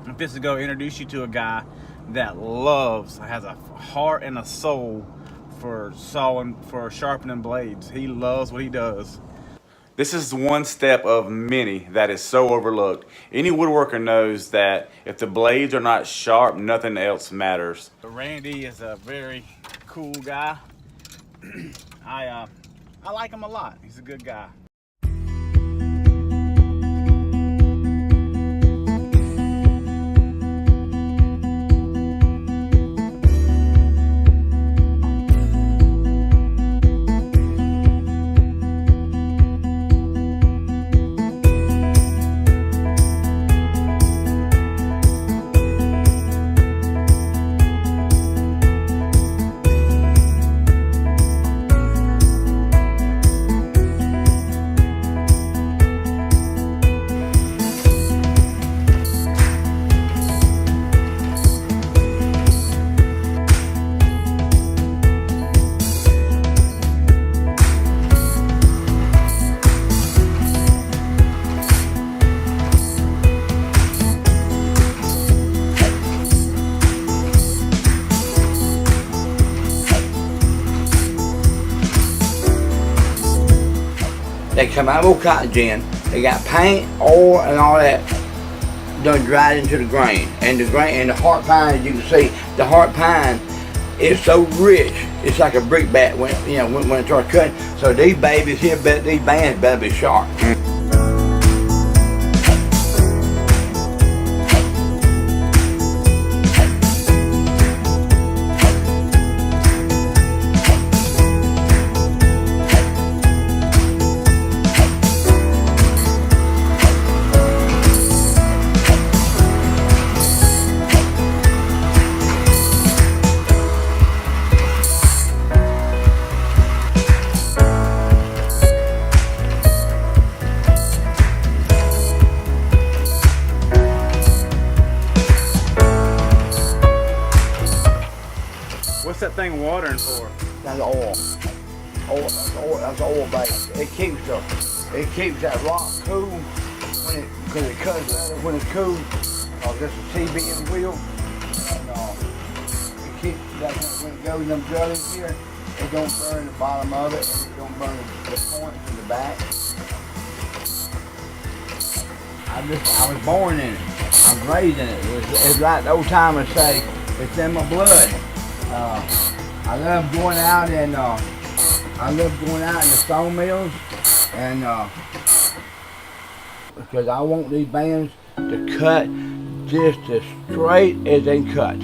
I'm just to go introduce you to a guy that has a heart and a soul for sharpening blades. He loves what he does. This is one step of many that is so overlooked. Any woodworker knows that if the blades are not sharp, nothing else matters. Randy is a very cool guy. I like him a lot. He's a good guy. They come out of cotton gin. They got paint, oil, and all that done dried into the grain. And the heart pine, as you can see, the heart pine is so rich. It's like a brick bat when it starts cutting. So these babies here, these bands better be sharp. What's that thing watering for? That's oil. That's oil base. It keeps that rock cool because it cuts better when it's cool. This is TBM wheel, and it keeps that when it goes in them gullies here. It don't burn the bottom of it, and it don't burn the points in the back. I was born in it. I was raised in it. It's like the old timers say, it's in my blood. I love going out in the sawmills, and because I want these bands to cut just as straight as they cut.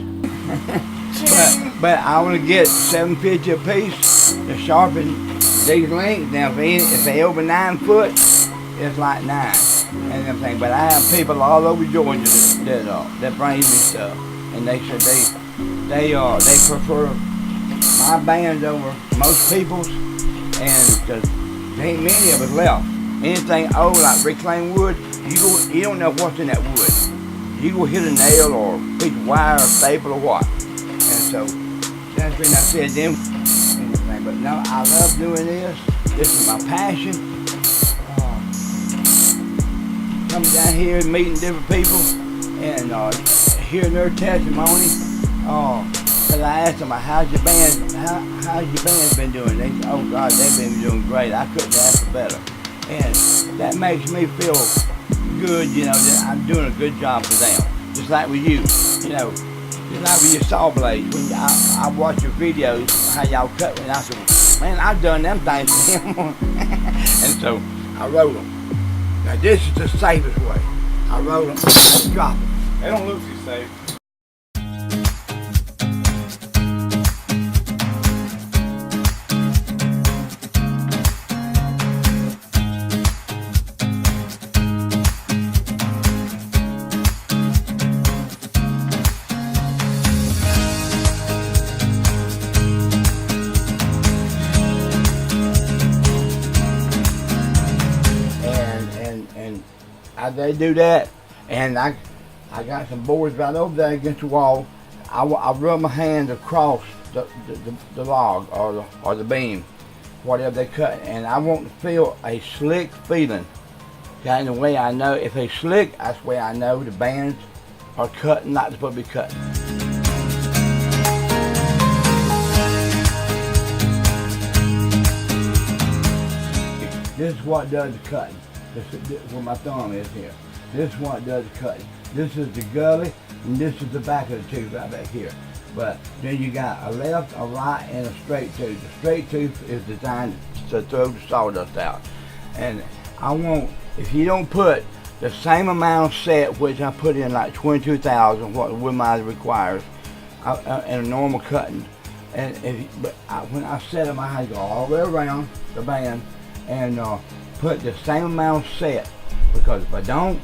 but I want to get $7.50 a piece to sharpen these lengths. Now if they over 9 foot, it's like 9 and everything. But I have people all over Georgia that bring me stuff, and they said they prefer my bands over most people's, and there ain't many of us left. Anything old like reclaimed wood, you don't know what's in that wood. You go hit a nail or a piece of wire or staple or what. And so that's when I said them. But no, I love doing this. This is my passion. Coming down here and meeting different people and hearing their testimony. Cause I asked them, how's your band been doing? They said, oh God, they've been doing great. I couldn't ask for better. And that makes me feel good, that I'm doing a good job for them. Just like with you, just like with your saw blades. When I watch your videos, how y'all cut, and I said, man, I've done them things for him. And so I wrote them. Now this is the safest way. I wrote them, I dropped them. They don't look too safe. They do that, and I got some boards right over there against the wall. I rub my hands across the log or the beam, whatever they cut, and I want to feel a slick feeling. Kind of way I know if it's slick, that's the way I know the band's are cutting, not supposed to be cutting. This is what does the cutting. This is where my thumb is here. This is what does the cutting. This is the gully, and this is the back of the tooth right back here. But then you got a left, a right, and a straight tooth. The straight tooth is designed to throw the sawdust out. And I want, if you don't put the same amount of set, which I put in like 22,000, what Woodmiser requires, in a normal cutting. And when I set them, I had to go all the way around the band and put the same amount of set, because if I don't,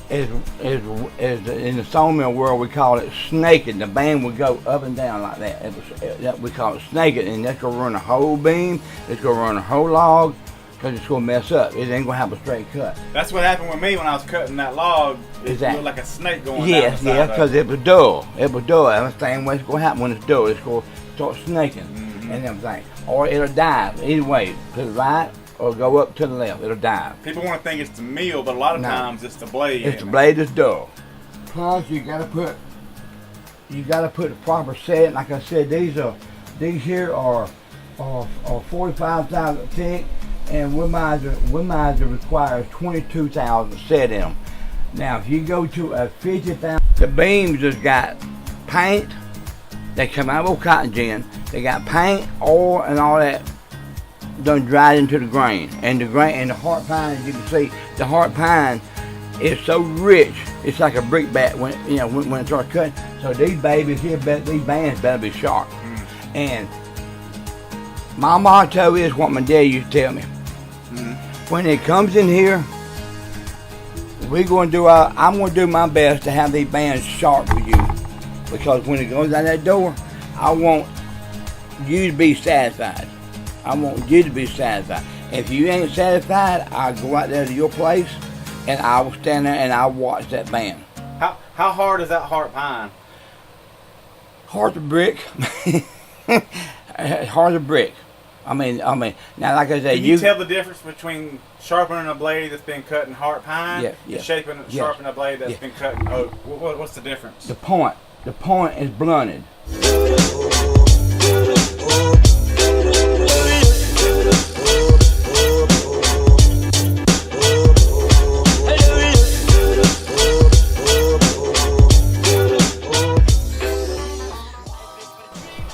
is in the sawmill world we call it snaking. The band would go up and down like that. We call it snaking, and that's gonna run a whole beam. It's gonna run a whole log, because it's gonna mess up. It ain't gonna have a straight cut. That's what happened with me when I was cutting that log. It looked like a snake going down the side. Yes, because it was dull. It was dull. That's the same way it's gonna happen when it's dull. It's gonna start snaking and everything, or it'll dive. Either way, to the right or go up to the left, it'll dive. People want to think it's the mill, but a lot of times it's the blade. It's the blade that's dull. Plus, you gotta put the proper set. Like I said, these here are 45,000 thick, and Woodmiser requires 22,000 set in them. Now, if you go to a 50,000, the beams has got paint. They come out of old cotton gin. They got paint, oil, and all that done dried into the grain. And the heart pine, as you can see, the heart pine is so rich. It's like a brick bat when it starts cutting. So these babies here, these bands better be sharp. And my motto is what my dad used to tell me. When it comes in here, I'm going to do my best to have these bands sharp for you. Because when it goes out that door, I want you to be satisfied. I want you to be satisfied. If you ain't satisfied, I'll go out there to your place and I will stand there and I'll watch that band. How hard is that heart pine? Hard as a brick. Hard as a brick. I mean, now like I said, Can you tell the difference between sharpening a blade that's been cut in heart pine and sharpening a blade that's been cut in oak? What's the difference? The point is blunted.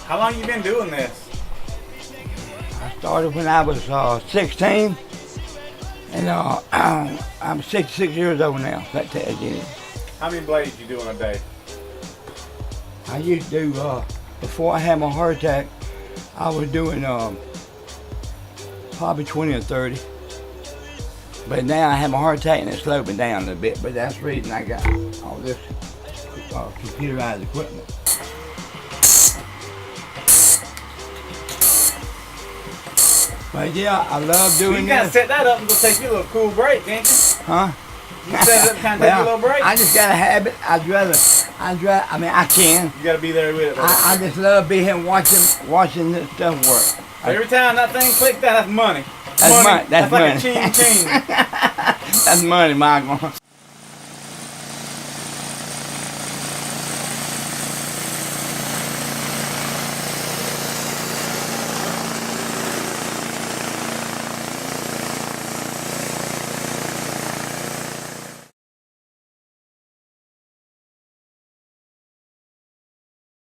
How long you been doing this? I started when I was 16, and I'm 66 years old now. That tells you. How many blades you do in a day? I used to do, before I had my heart attack, I was doing probably 20 or 30. But now I have my heart attack and it's slowed me down a little bit. But that's the reason I got all this computerized equipment. But yeah, I love doing this. You gotta set that up and go take you a little cool break, can't you? Huh? You set it up and kind of take a little break? I just got a habit. I can. You gotta be there with it. I just love being here watching this stuff work. Every time that thing clicks, that's money. That's money. That's like a ching ching. That's money, Michael.